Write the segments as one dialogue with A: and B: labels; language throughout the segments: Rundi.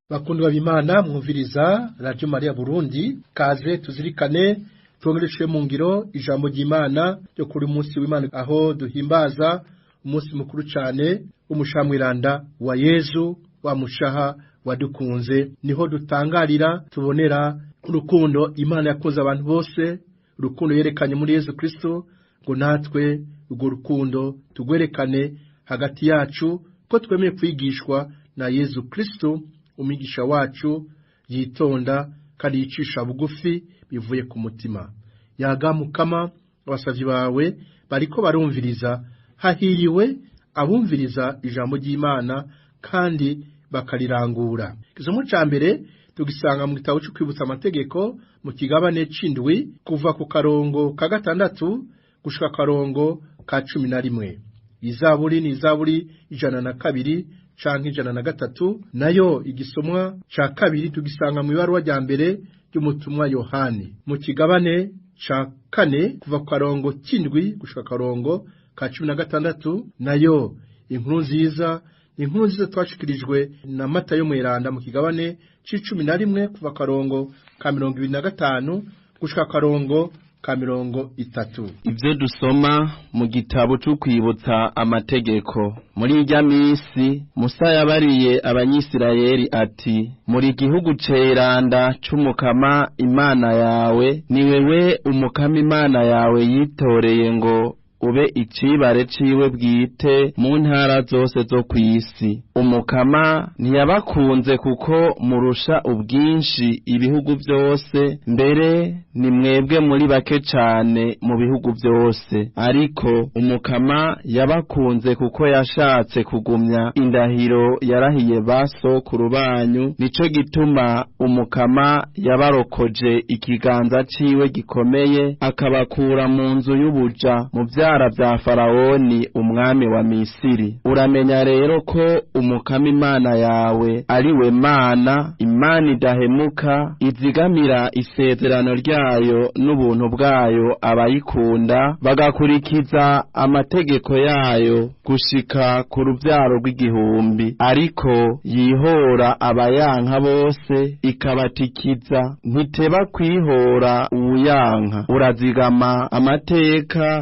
A: Bakundwa b'Imana mwumviriza Radio Maria Burundi, kaze tuzirikane twongereshe mu ngiro ijambo ry'Imana ryo kuri munsi w'Imana, aho duhimbaza umunsi mukuru cyane w'umushamwiranda wa Yezu wa mushaha wadukunze. Niho dutangarira tubonera urukundo Imana yakunze abantu bose, urukundo yerekanye muri Yezu Kristo, ngo natwe urwo rukundo tugwerekane hagati yacu, ko twemeye kwigishwa na Yezu Kristo umwigisha wacu, yitonda kandi yicisha bugufi bivuye ku mutima. Yaga Mukama, abasavyi bawe bariko barumviriza, hahiriwe abumviriza ijambo ry'Imana kandi bakarirangura. Ikisomo ca mbere tugisanga mu gitabo cyo kwibutsa amategeko mu kigabane c'indwi kuva ku karongo ka 6 gushika karongo ka 11. Izaburi ni Izaburi 102 canke 103, nayo igisomwa ca kabiri tugisanga mu ibaruwa rya mbere ry'umutumwa Yohani mu kigabane ca 4 kuva ku karongo c'indwi gushika karongo ka 16, nayo inkuru nziza twashikirijwe na Matayo Mweranda mu kigabane c'11 kuva karongo ka 25 gushika karongo ka 30.
B: Ivyo dusoma mu gitabo cyo kwibutsa amategeko. Muri irya misi Musa yabariye abanyisirayeli ati, muri gihugu ceranda c'Umukama Imana yawe, ni wewe Umukama Imana yawe yitoreye ngo ube icibare ciwe bwite mu ntara zose zo kw'isi. Umukama ntiyabakunze kuko murusha ubwinshi ibihugu byose, mbere ni mwebwe muri bake cane mu bihugu byose. Ariko Umukama yabakunze kuko yashatse kugumya indahiro yarahiye basokuru banyu, nico gituma Umukama yabarokoje ikiganza ciwe gikomeye, akabakura mu nzu y'ubuja mu vya Farawoni umwami wa Misiri. Uramenya rero ko Umukama Imana yawe ari we Mana, Imana idahemuka, izigamira isezerano ryayo n'ubuntu bwayo abayikunda, bagakurikiza amategeko yayo gushika ku ruvyaro rw'igihumbi. Ariko yihora abayanka bose, ikabatikiza, ntiteba kwihora uwuyanka. Urazigama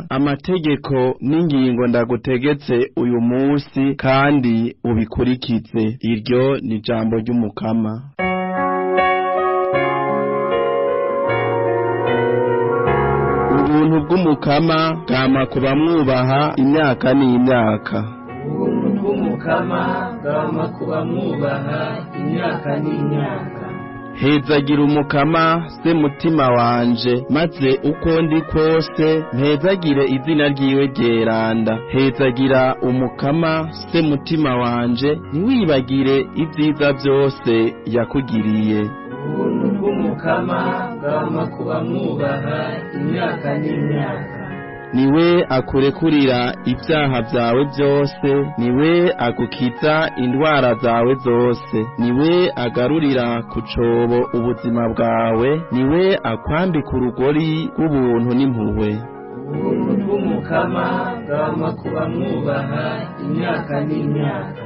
B: amategeko n'ingingo ndagutegetse uyu munsi, kandi ubikurikize. Iryo ni ijambo ry'Umukama. Ubuntu bw'Umukama bwama kuba mwubaha imyaka n'imyaka.
C: Ubuntu bw'Umukama bwama kuba mwubaha imyaka n'imyaka.
B: Hezagira Umukama se mutima wanje, maze uko ndi kose mpezagire izina ryiwe ryeranda. Hezagira Umukama se mutima wanje, ntiwibagire ibyiza byose yakugiriye.
C: Ubuntu bw'Umukama bwama kuba mwubaha imyaka n'imyaka.
B: Niwe akurekurira ibyaha byawe byose, niwe agukiza indwara zawe zose, niwe agarurira ku cobo ubuzima bwawe, niwe akwambika urugori rw'ubuntu n'impuhwe.
C: Ubuntu bw'Umukama bwama kuba mwubaha imyaka n'imyaka.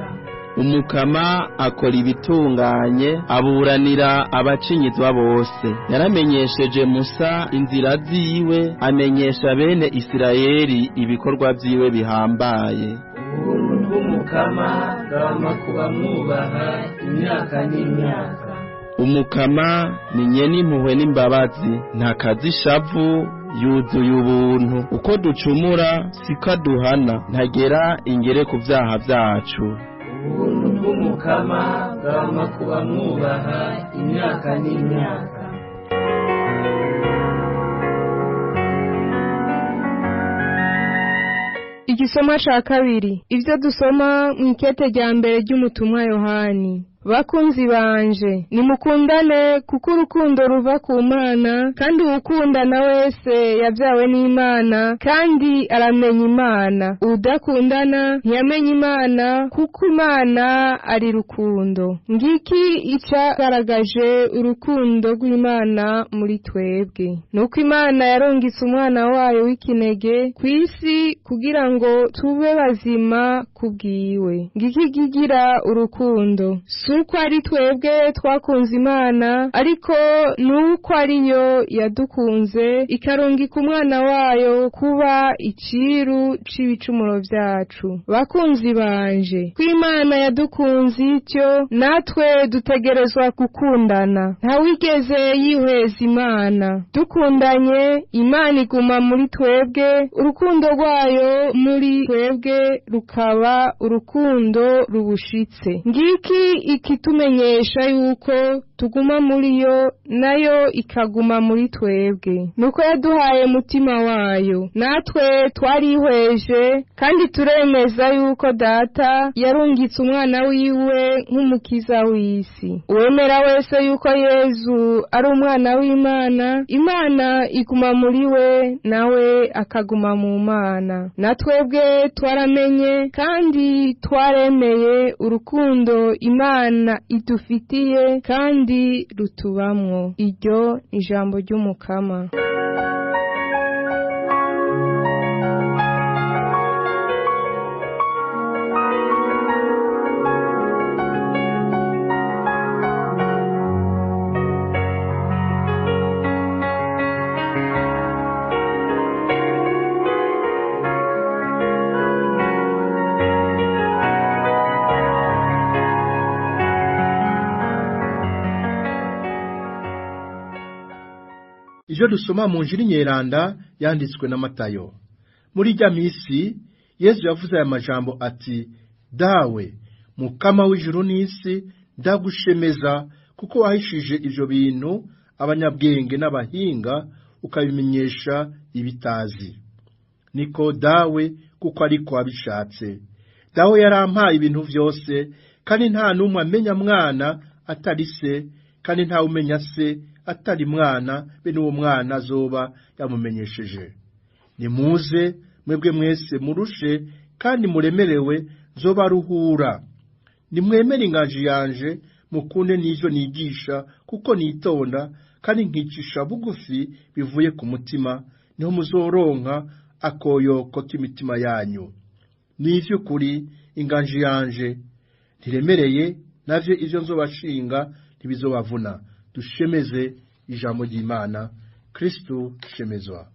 B: Umukama akora ibitunganye, aburanira abacinyizwa bose. Yaramenyesheje Musa inzira ziwe, amenyesha bene Isirayeli ibikorwa vyiwe bihambaye.
C: Ubuntu bw'Umukama bwama kuba mwubaha imyaka n'imyaka.
B: Umukama ni nyene impuhwe n'imbabazi, ntakazishavu, yuzuye ubuntu. Uko ducumura siko duhana, ntagera ingere ku vyaha vyacu.
C: Ubuntu bw'Umukama bwama kuba mwubaha imyaka n'imyaka.
D: Igisoma ca kabiri. Ivyo dusoma mu ikete rya mbere ry'umutumwa Yohani. Bakunzi banje, nimukundane kuko urukundo ruva ku Mana, kandi uwukundana wese yavyawe n'Imana kandi aramenya Imana. Udakundana ntiyamenya Imana kuko Imana ari rukundo. Ngiki icagaragaje urukundo rw'Imana muri twebwe, nuko Imana yarungitse umwana wayo w'ikinege kw'isi kugira ngo tube bazima kubwiwe. Ngiki gigira urukundo, uko ari twebwe twakunze Imana, ariko nuko ariyo yadukunze ikarungika umwana wayo kuba iciru c'ibicumuro vyacu. Bakunzi banje, ko Imana yadukunze ityo, natwe dutegerezwa gukundana. Ntawigeze yihweza Imana. Dukundanye, Imana iguma muri twebwe, urukundo rwayo muri twebwe rukaba urukundo rubushitse. Ngiki ikitumenyesha yuko tuguma muri yo, nayo ikaguma muri twebwe. Nuko yaduhaye mutima wayo. Natwe twarihweje kandi turemeza yuko Data yarungitse umwana wiwe nk'umukiza w'isi. Uwemera wese yuko Yezu ari umwana w'Imana, Imana iguma muri we, nawe akaguma mu Mana. Natwebwe twaramenye kandi twaremeye urukundo Imana idufitiye kandi rutubamwo. Iryo ijambo ry'Umukama.
A: Ivyo dusoma mu Njiri nyeranda yanditswe na Matayo. Muri rya misi Yesu yavuze aya majambo ati: Dawe Mukama w'ijuru n'isi, ndagushemeza kuko wahishije ivyo bintu abanyabwenge n'abahinga ukabimenyesha ibitazi. Niko dawe kuko ariko abishatse. Dawe yarampaye ibintu vyose, kandi nta numwe amenya mwana atari se, kandi nta umenya se atari mwana, be n'uwo mwana azoba yamumenyesheje. Nimuze mwebwe mwese murushe kandi muremerewe, nzobaruhura. Nimwemere inganji yanje, mukunde n'ivyo nigisha, kuko nitonda kandi nkicisha bugufi bivuye ku mutima, niho muzoronka akoyoko k'imitima yanyu. Nivyo kuri inganji yanje ntiremereye, navyo ivyo nzobashinga ntibizobavuna. Dushemeze ijambo ry'Imana. Kristo shemezwa.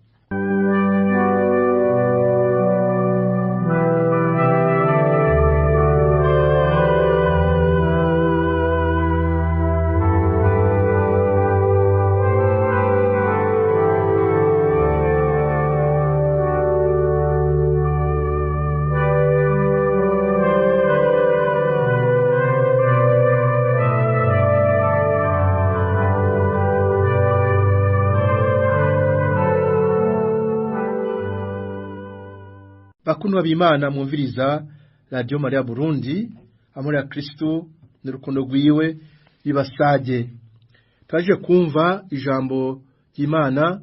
A: Bakundwa b'Imana mwumviriza Radio Maria Burundi, amore ya Kristo n'urukundo rwiwe bibasage. Twaje kumva ijambo ry'Imana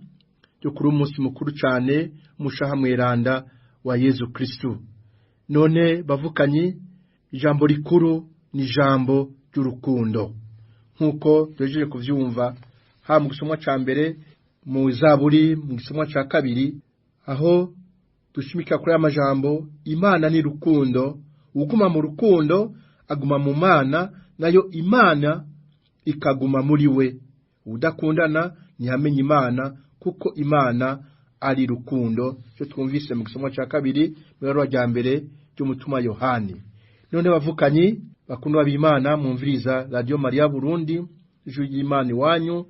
A: ryo kuri umunsi mukuru cyane umushaha mweranda wa Yezu Kristo. None bavukanyi, ijambo rikuru ni ijambo ry'urukundo. Nkuko tujeje kuvyumva ha mu gisomwa ca mbere mu Zaburi, mu gisomwa ca kabiri, aho dushimika kuri amajambo Imana ni rukundo, uguma mu rukundo aguma mu Mana, nayo Imana ikaguma muri we. Udakundana ntiyamenye Imana, kuko Imana ari rukundo. Cyo twumvise mu gisomwa ca kabiri mu rwa rya mbere cy'umutumwa Yohani. None bavukanyi, bakundwa b'Imana mwumviriza Radio Maria Burundi, ijwi ry'Imana iwanyu,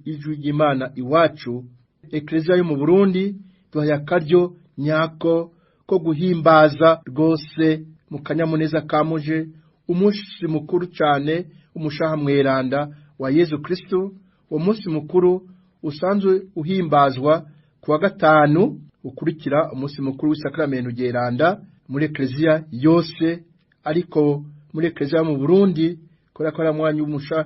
A: ijwi ry'Imana iwacu. Eklezia yo mu Burundi duhaye akaryo nyako ko guhimbaza rwose mu kanyamuneza kamuje umunsi mukuru cyane umushaha mweranda wa Yezu Kristo. Uwo munsi mukuru usanzwe uhimbazwa kuwa gatanu ukurikira umunsi mukuru w'isakramento ryeranda muri Eklezia yose, ariko muri Eklezia mu Burundi kora kora mwanya w'umusha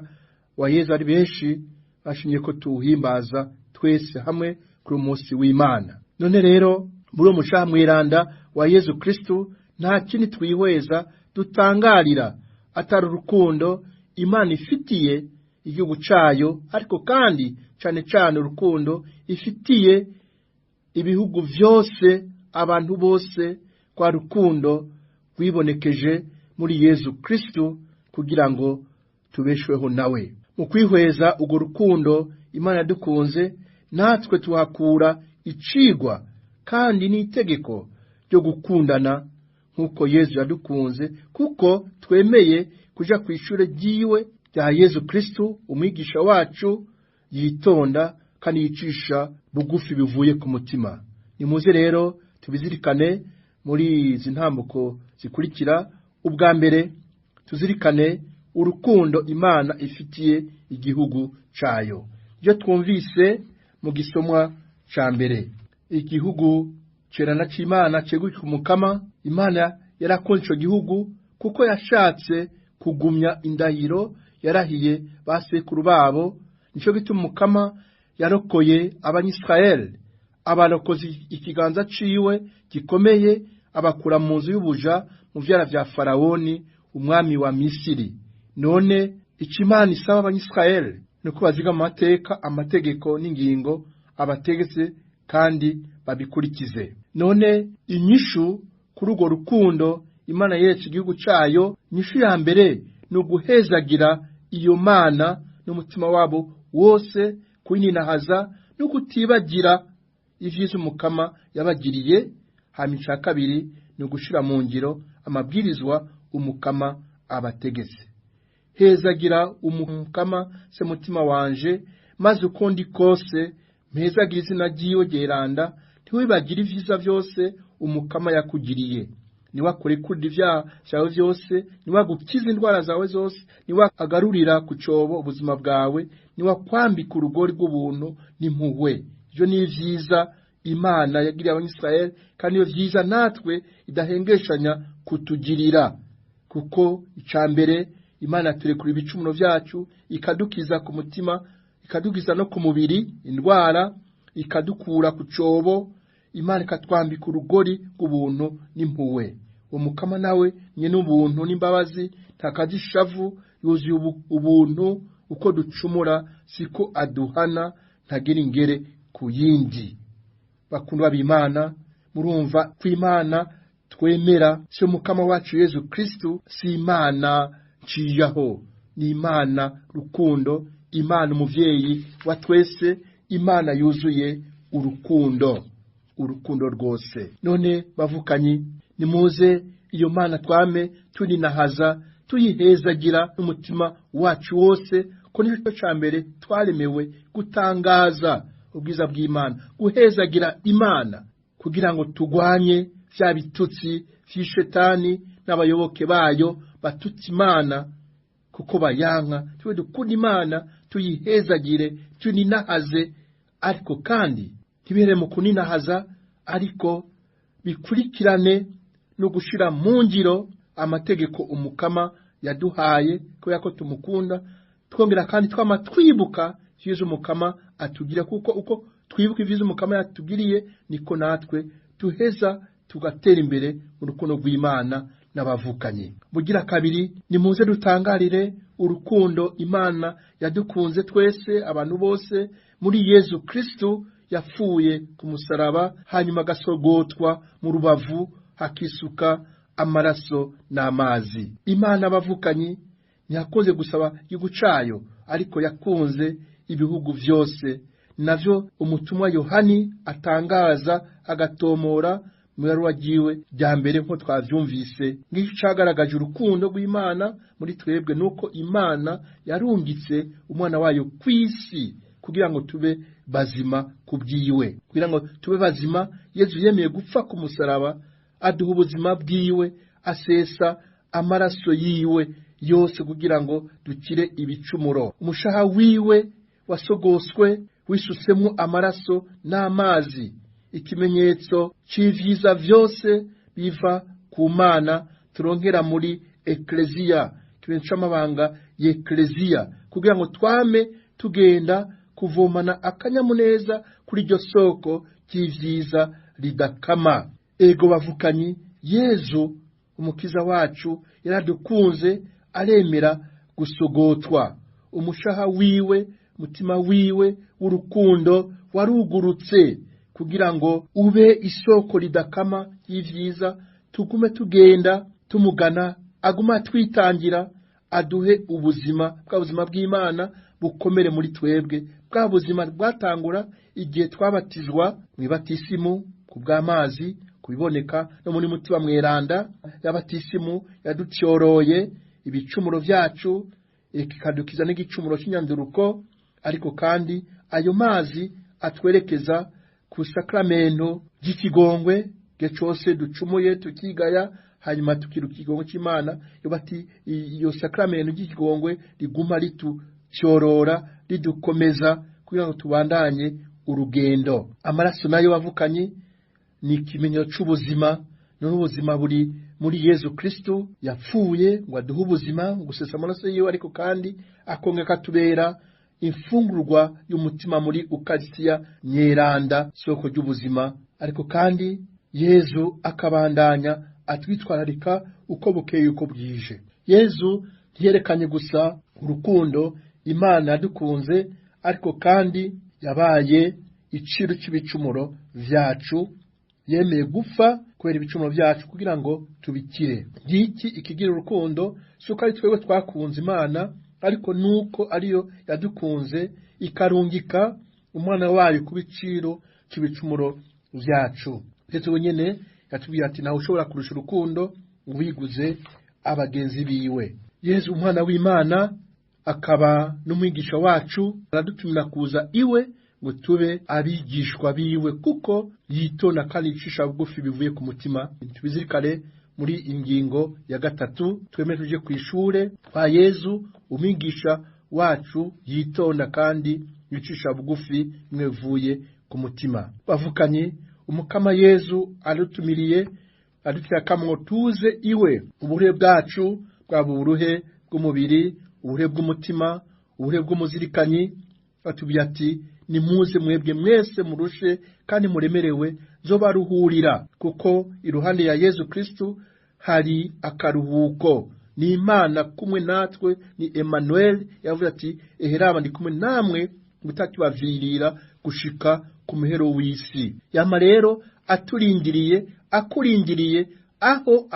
A: wa Yezu ari benshi bashimye ko tuhimbaza twese hamwe kuri umunsi w'Imana. None rero muri uwo mushaha mweranda wa Yezu Kristo nta kindi twihweza dutangarira atari urukundo Imana ifitiye igihugu cayo, ariko kandi cyane cyane urukundo ifitiye ibihugu vyose, abantu bose, kwa rukundo rwibonekeje muri Yezu Kristo kugira ngo tubeshweho nawe. Mu kwihweza urwo rukundo Imana yadukunze, natwe tuhakura icigwa kandi n'itegeko ryo gukundana nk'uko Yesu yadukunze, kuko twemeye kuja ku ishure ryiwe rya Yesu Kristo umwigisha wacu, yitonda kandi yicisha bugufi bivuye ku mutima. Nimuze rero tubizirikane muri izi ntambuko zikurikira. Ubwa mbere tuzirikane urukundo Imana ifitiye igihugu cayo. Iyo twumvise mu gisomwa ca mbere, igihugu cerana c'Imana ceguye ku Mukama, Imana yarakunze ico gihugu kuko yashatse kugumya indahiro yarahiye basekuru babo. Nico gituma Mukama yarokoye Abanyisraeli, abarokoze ikiganza ciwe gikomeye, abakura mu nzu y'ubuja mu vyara vya Farawoni umwami wa Misiri. None Imana isaba Abanyisraeli nuko baziga amateka, amategeko n'ingingo abategetse kandi babikurikize. None inyishu kuri urwo rukundo Imana yeretse igihugu cayo, inyishu ya mbere ni uguhezagira iyo Mana n'umutima wabo wose, kuyininahaza no kutibagira ivyiza Umukama yabagiriye. Hama ica kabiri ni ugushira mu ngiro amabwirizwa Umukama abategetse. Hezagira Umukama se mutima wanje, maze uko ndi kose mpezagira izina ryiwe ryeranda. Ntiwibagire ivyiza vyose Umukama yakugiriye. Niwakurekurira ivyaha vyawe vyose, niwagukiza indwara zawe zose, niwagarurira ku cobo ubuzima bwawe, niwakwambika urugori rw'ubuntu n'impuhwe. Ivyo ni vyiza Imana yagiriye Abanyisraeli, kandi iyo vyiza natwe idahengeshanya kutugirira. Kuko ica mbere Imana yaturekura ibicumuro vyacu, ikadukiza ku mutima, ikadukiza no ku mubiri indwara, ikadukura ku cobo. Imana ikatwambika urugori rw'ubuntu n'impuhwe. Umukama nawe nyene ubuntu n'imbabazi, ntakazi ishavu, yuzuye ubuntu. Uko ducumura siko aduhana, ntagera ingere ku yindi. Bakundwa b'Imana, murumva ko Imana twemera si Umukama wacu Yesu Kristo, si Imana nciyaho, ni Imana rukundo, Imana umuvyeyi wa twese, Imana yuzuye urukundo, urukundo rwose. None bavukanyi, nimuze iyo Mana twame tuninahaza, tuyihezagira n'umutima wacu wose, ko nico ca mbere twaremewe gutangaza ubwiza bw'Imana, guhezagira Imana kugira ngo tugwanye vya bitutsi vy'ishetani n'abayoboke bayo batutsi Imana kuko bayanka. Tuwe dukunda Imana, tuyihezagire, tuninahaze, ariko kandi ntibere mu kuninahaza, ariko bikurikirane no gushira mu ngiro amategeko Umukama yaduhaye kubera ko tumukunda. Twongera kandi twama twibuka ivyiza Umukama atugira, kuko uko twibuka ivyiza Umukama yatugiriye niko natwe tuheza tugatera imbere mu rukundo rw'Imana n'abavukanye. Bugira kabiri, nimuze dutangarire urukundo Imana yadukunze twese, abantu bose, muri Yesu Kristo yapfuye ku musaraba, hanyuma agasogotwa mu rubavu, hakisuka amaraso n'amazi. Imana abavukanyi ntiyakoze gusaba igihugu cayo, ariko yakunze ibihugu vyose. Navyo umutumwa Yohani atangaza agatomora mu ibaruwa ryiwe rya mbere, nko twavyumvise. Ngiki cagaragaje urukundo rw'Imana muri twebwe, nuko Imana yarungitse umwana wayo kw'isi kugira ngo tube bazima kubwiwe. Kugira ngo tube bazima, Yesu yemeye gupfa ku musaraba, aduha ubuzima bwiwe, asesa amaraso yiwe yose kugira ngo dukire ibicumuro. Umushaha wiwe wasogoswe wisusemwo amaraso n'amazi, ikimenyetso c'ivyiza vyose biva ku Mana turonkera muri Ekleziya, ikimenyetso c'amabanga y'Ekleziya, kugira ngo twame tugenda kuvomana akanyamuneza kuri iryo soko ry'ivyiza ridakama. Ego bavukanyi, Yesu umukiza wacu yaradukunze, aremera gusogotwa. Umushaha wiwe, mutima wiwe w'urukundo warugurutse kugira ngo ube isoko ridakama y'ivyiza. Tugume tugenda tumugana, aguma twitangira, aduhe ubuzima bwa buzima bw'Imana bukomere muri twebwe, bwa buzima bwatangura igihe twabatizwa mu batisimu ku bw'amazi kubiboneka no muri mutima mweranda y'abatisimu yaducyoroye ibicumuro byacu ikadukiza n'igicumuro cy'inyanduruko. Ariko kandi ayo mazi atwerekeza ku sakramento ry'ikigongwe cyose ducumuye tukigaya hanyuma tukiruka ikigongwe cy'Imana. Yobati iyo sakramento ry'ikigongwe riguma ritucyorora ridukomeza kugira ngo tubandanye urugendo. Amaraso nayo bavukanye ni ikimenyetso cy'ubuzima, n'ubuzima buri muri Yesu Kristo yapfuye ngo aduhe ubuzima gusesa amaraso yiwe, ariko kandi akongera katubera imfungurwa y'umutima muri Ukaristiya nyeranda soko ry'ubuzima. Ariko kandi Yesu akabandanya atwitwararika uko bukeye uko bwije. Yesu ntiyerekanye gusa urukundo Imana yadukunze, ariko kandi yabaye iciro cy'ibicumuro vyacu, yemeye gupfa kubera ibicumuro vyacu kugira ngo tubikire. Ngiki ikigira urukundo, suko ari twebwe twakunze Imana, ariko nuko ariyo yadukunze ikarungika umwana wayo kubiciro cy'ibicumuro vyacu. Yesu wenyene yatubwiye ati nawe ushobora kurusha urukundo ubiguze abagenzi biwe. Yesu umwana w'Imana akaba n'umwigisha wacu, aradutumira kuza iwe ngo tube abigishwa biwe, kuko yitona kandi yicisha bugufi bivuye ku mutima. Tubizirikane muri ingingo ya 3 twemeje ku ishure kwa Yesu umwigisha wacu yitonda kandi yicisha bugufi mwevuye ku mutima. Bavukanye umukama Yesu arutumiriye adutya kamwo tuze iwe ubuhe bwacu bwa buruhe bw'umubiri, ubuhe bw'umutima, ubuhe bw'umuzirikanyi. Atubwiye ati nimuze mwebwe mwese murushe kandi muremerewe zobaruhurira, kuko iruhande ya Yesu Kristo hari akaruhuko. Ni Imana kumwe natwe, ni Emmanuel yavuze ati eheraba ndi kumwe namwe mutakibavirira gushika ku muhero w'isi. Yama rero aturindiriye akurindiriye aho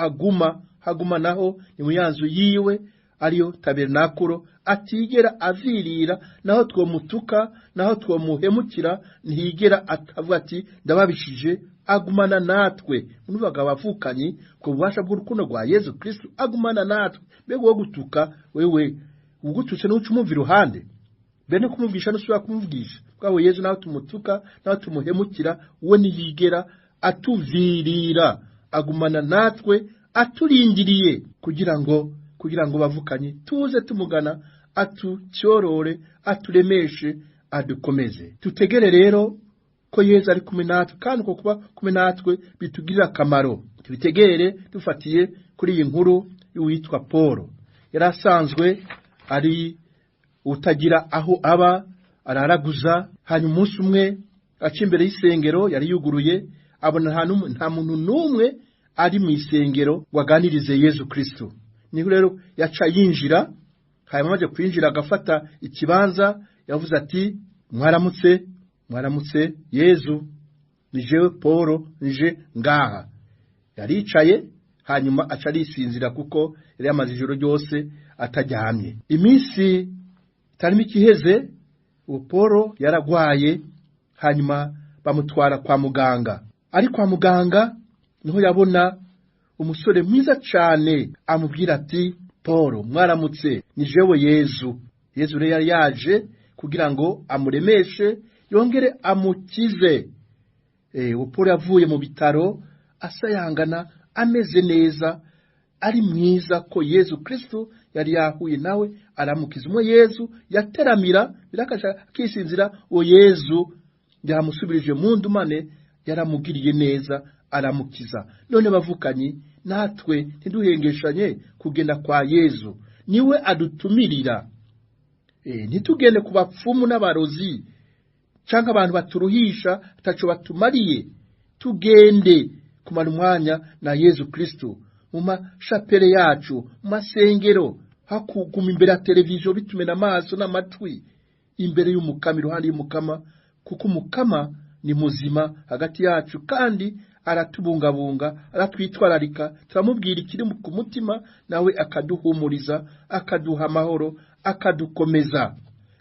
A: haguma naho ni muyanzu yiwe ariyo tabernakuro, atigera avirira naho twomutuka naho twomuhemukira, ntihigera akavuga ati ndababishije, agumana natwe. Unubaga bavukanye ko bubasha bw'urukundo rwa Yesu Kristo agumana natwe. Mbega wo gutuka wewe ugututse n'uca umumva iruhande, bene kumubwisha n'usubira kumubwisha bwawe Yesu naho tumutuka naho tumuhemukira, we ntiyigera atuvirira, agumana natwe aturindiriye kugira ngo bavukanye tuze tumugana, atucyorore, aturemeshe, adukomeze. Tutegere rero ko Yesu ari kumwe natwe, kandi ko kuba kumwe natwe bitugirira akamaro. Tubitegere dufatiye kuri iyi nkuru y'uwitwa Paul. Yarasanzwe ari utagira aho aba, araraguza. Hanyuma umunsi umwe aca imbere y'isengero yari yuguruye, abona nta muntu n'umwe ari mu isengero waganirize Yesu Kristo. Niho rero yaca yinjira, hanyuma amaze kwinjira agafata ikibanza, yavuze ati mwaramutse Yesu, ni jewe Paul, nije ngaha. Yaricaye hanyuma aca arisinzira kuko yari yamaze ijoro ryose ataryamye. Iminsi itarimo ikiheze Paul yaragwaye, hanyuma bamutwara kwa muganga. Ari kwa muganga niho yabona umusore mwiza cyane amubwira ati Paul mwaramutse, ni jewe Yesu. Yesu rero yari yaje kugira ngo amuremeshe yongere amukize. Paul yavuye mu bitaro asayangana, ameze neza, ari mwiza, ko Yesu Kristo yari yahuye nawe aramukiza. Umwe Yesu yateramira birakasha kisinzira, uwo Yesu yamusubirije mu ndumane, yaramugiriye neza aramukiza. None bavukanye natwe ntiduhengeshanye kugenda kwa Yesu, niwe adutumirira. Ntitugende ku bapfumu n'abarozi cyangwa abantu baturuhisha ataco batumariye. Tugende kumara umwanya na Yesu Kristo mu mashapere yacu, mu masengero, hakuguma imbere ya televiziyo bitumena amaso n'amatwi imbere y'umukama, iruhande y'umukama, kuko umukama ni muzima hagati yacu kandi aratubungabunga, aratwitwararika, turamubwira ikiri ku mutima, nawe akaduhumuriza, akaduha amahoro, akadukomeza.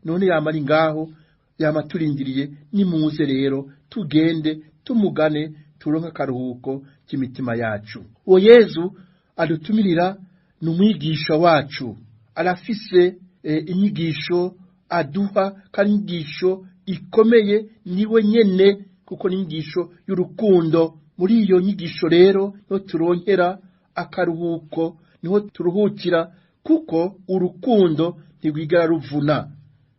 A: None yamari ngaho, yamaturindiriye, nimuze rero tugende tumugane, turonka akaruhuko k'imitima yacu. Uwo Yezu adutumirira n'umwigisha wacu, arafise inyigisho aduha, kandi inyigisho ikomeye, niwe nyene, kuko n'inyigisho y'urukundo. Muri iyo nyigisho rero niho turonkera akaruhuko, niho turuhukira, kuko urukundo ntigwigera ruvuna.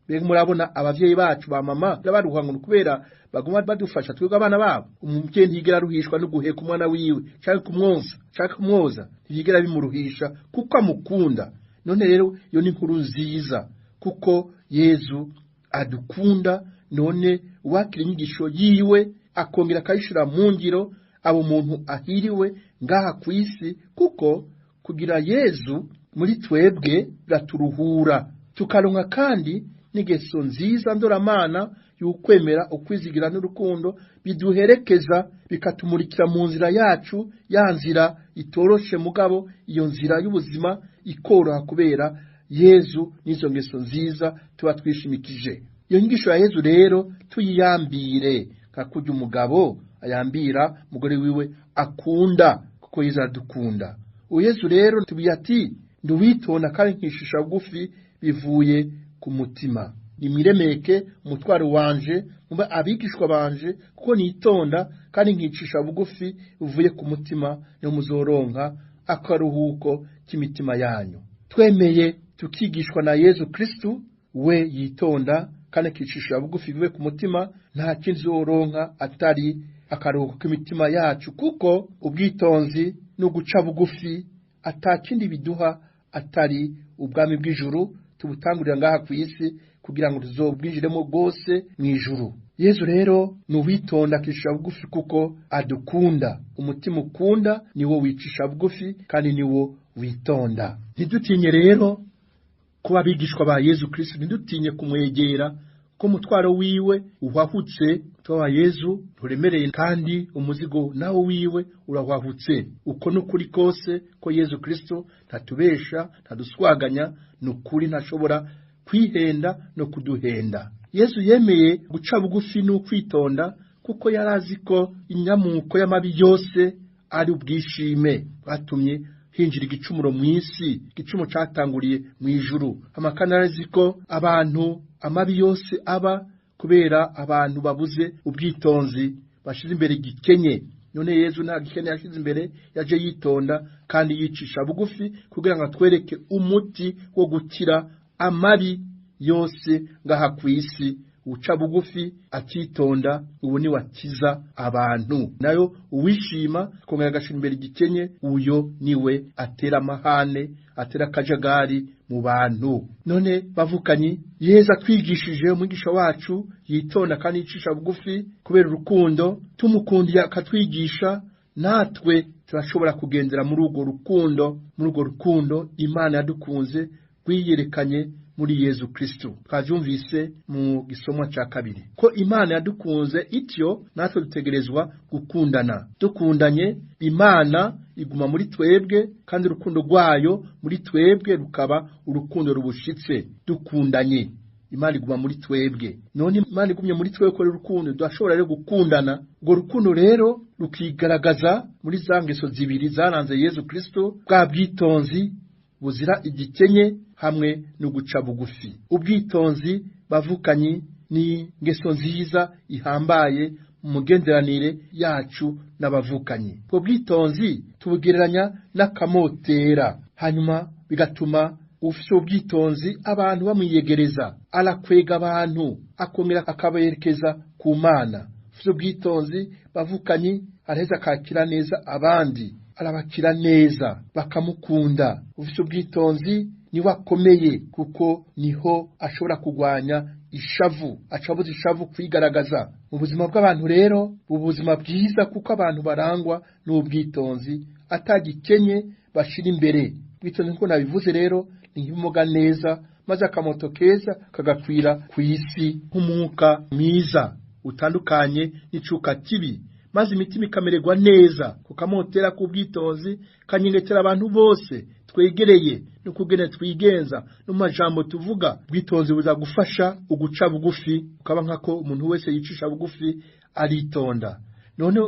A: Mbega murabona abavyeyi bacu ba mama baruha ngo kubera baguma badufasha twebwe abana babo. Umuvyeyi ntigera ruhishwa no guheka umwana wiwe, cyangwa kumwonsa, cyangwa kumwoza, ntigera bimuruhisha kuko amukunda. None rero iyo ni inkuru nziza, kuko Yezu adukunda. None uwakira inyigisho yiwe akongera akayishira mu ngiro, abo muntu ahiriwe ngaha ku isi, kuko kugira Yezu muri twebwe biraturuhura, tukaronka kandi n'ingeso nziza ndoramana y'ukwemera, ukwizigira n'urukundo, biduherekeza bikatumurikira mu nzira yacu, ya nzira itoroshe mugabo iyo nzira y'ubuzima ikoroha, kubera Yezu n'izo ngeso nziza tuba twishimikije. Iyo nyigisho ya Yezu rero tuyiyambire nka kurya umugabo ayambira umugore wiwe akunda, kuko Yezu adukunda. Uwo Yezu rero tubiye ati nduwitonda kandi nkishisha bugufi bivuye ku mutima. Nimiremeke umutwaro wanje, mube abigishwa banje, kuko nitonda kandi nkicisha bugufi bivuye ku mutima, niho muzoronka akaruhuko k'imitima yanyu. Twemeye tukigishwa na Yezu Kristu, we yitonda kandi akicisha bugufi bivuye ku mutima, nta kindi zoronka atari akaruhuko k'imitima yacu, kuko ubwitonzi no guca bugufi atakindi biduha atari ubwami bw'ijuru tubutangurira ngaha ku isi, kugira ngo tuzobwinjiremo bwose mu ijuru. Yezu rero nuwitonda akicisha bugufi kuko adukunda. Umutima ukunda niwo wicisha bugufi kandi niwo witonda. Ntidutinye rero kuba abigishwa ba Yezu Kristo, ntidutinye kumwegera, ko mutwaro wiwe uhahutse. Tuwa Yezu turemereye kandi umuzigo nawo wiwe urahwahutse. Uko nukuri kose ko Yezu Kristo ntatubesha, ntaduswaganya, nukuri ntashobora kwihenda no kuduhenda. Yezu yemeye guca bugufi n'ukwitonda, kuko yarazi ko inyamuko y'amabi yose ari ubwishime. Batumye hinjira igicumuro mu isi, igicumo catanguriye mu ijuru. Amakana arazi ko abantu amabi yose aba kubera abantu babuze ubwitonzi, bashize imbere gikenye. None Yezu nta gikene yashize imbere, yaje yitonda kandi yicisha bugufi, kugira ngo atwereke umuti wo gukira amabi yose ngaha ku isi. Uca bugufi akitonda, ubu ni wakiza abantu. Nayo uwishima kongera agashira imbere igikenye, uyo niwe atera amahane, atera akajagari mu bantu. None bavukanyi, Yezu atwigishije, umwigisha wacu yitonda kandi yicisha bugufi kubera urukundo. Tumukundiye akatwigisha, natwe turashobora kugendera muri urwo rukundo. Muri urwo rukundo Imana yadukunze rwiyerekanye muri Yezu Kristo. Twavyumvise mu gisomwa ca kabiri ko Imana yadukunze ityo, natwe dutegerezwa gukundana. Dukundanye Imana iguma muri twebwe, kandi urukundo rwayo muri twebwe rukaba urukundo rubushitse. Dukundanye Imana iguma muri twebwe. None Imana igumye muri twebwe ko urukundo, dushobora rero gukundana. Ngo rukundo rero rukigaragaza muri za ngeso zibiri zaranze Yezu Kristo, bwa bwitonzi buzira igikenye hamwe no guca bugufi. Ubwitonzi bavukanyi ni ngeso nziza ihambaye mu mugenderanire yacu n'abavukanyi. Ubwo bwitonzi tubugereranya n'akamotera, hanyuma bigatuma ufise ubwitonzi abantu bamwiyegereza, arakwega abantu, akongera akaberekeza ku Mana. Ufise ubwitonzi bavukanyi araheza akakira neza abandi, arabakira neza bakamukunda. Ufise ubwitonzi niwe akomeye, kuko niho ashobora kugwanya ishavu, acabuza ishavu kwigaragaza mu buzima bw'abantu. Rero ubuzima bwiza, kuko abantu barangwa n'ubwitonzi, atagikenye bashira imbere. Ubwitonzi nkuko nabivuze rero ni nk'imoga neza, maze akamoto keza kagakwira ku isi nk'umwuka mwiza utandukanye n'icuka kibi. maze imitima ikamererwa neza, kukamotera k'ubwitonzi kanyengetera abantu bose twegereye no kugene twigenza no majambo tuvuga. Ubwitonzi buzagufasha uguca bugufi, ukaba nkako umuntu wese yicisha bugufi aritonda. None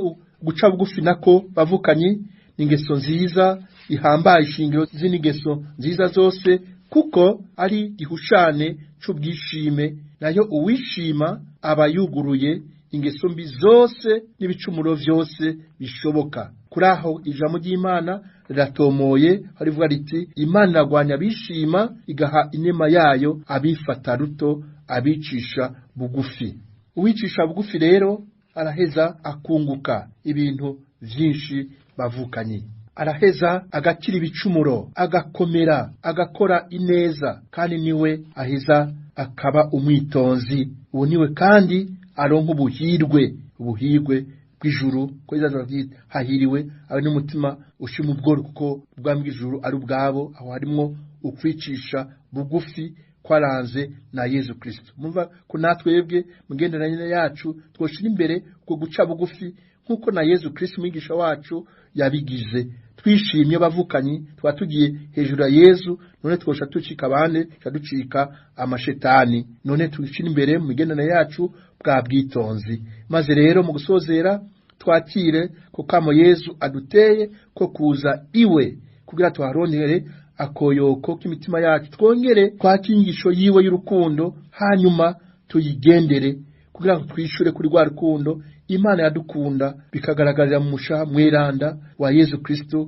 A: guca bugufi nako bavukanye n'ingeso nziza ihambaye, ishingiro z'ingeso nziza zose, kuko ari gihushane c'ubwishime, nayo uwishima aba yuguruye ingeso mbi zose n'ibicumuro vyose bishoboka. Kuraho ijambo ry'Imana riratomoye, harivuga riti Imana iragwanya bishima igaha inema yayo abifata ruto, abicisha bugufi. Uwicisha bugufi rero araheza akunguka ibintu vyinshi bavukanye, araheza agakira ibicumuro, agakomera, agakora ineza, kandi niwe aheza akaba umwitonzi. Uwo niwe kandi aronka ubuhirwe bw'ijuru, ko izaza hahiriwe abe n'umutima ushima ubworo, kuko ubwami bw'ijuru ari ubwabo. Aho harimwo ukwicisha bugufi kwaranze na Yesu Kristo. Mumva ko natwebwe mugenderanye yacu twoshira imbere ko guca bugufi nkuko na Yesu Kristo umwigisha wacu yabigize. Twishimye bavukanyi, twatugiye hejuru ya Yesu, none twosha tucika abande, ducika amashetani. None twishira imbere mu migenderanye yacu bwa bwitonzi. Maze rero mu gusozera twakire ko kamo Yesu aduteye ko kuza iwe kugira tuharonere akoyoko k'imitima yacu, twongere kwakingisho yiwe y'urukundo, hanyuma tuyigendere kugira ngo twishure kuri rwa rukundo Imana yadukunda bikagaragarira mu musha mweranda wa Yesu Kristo.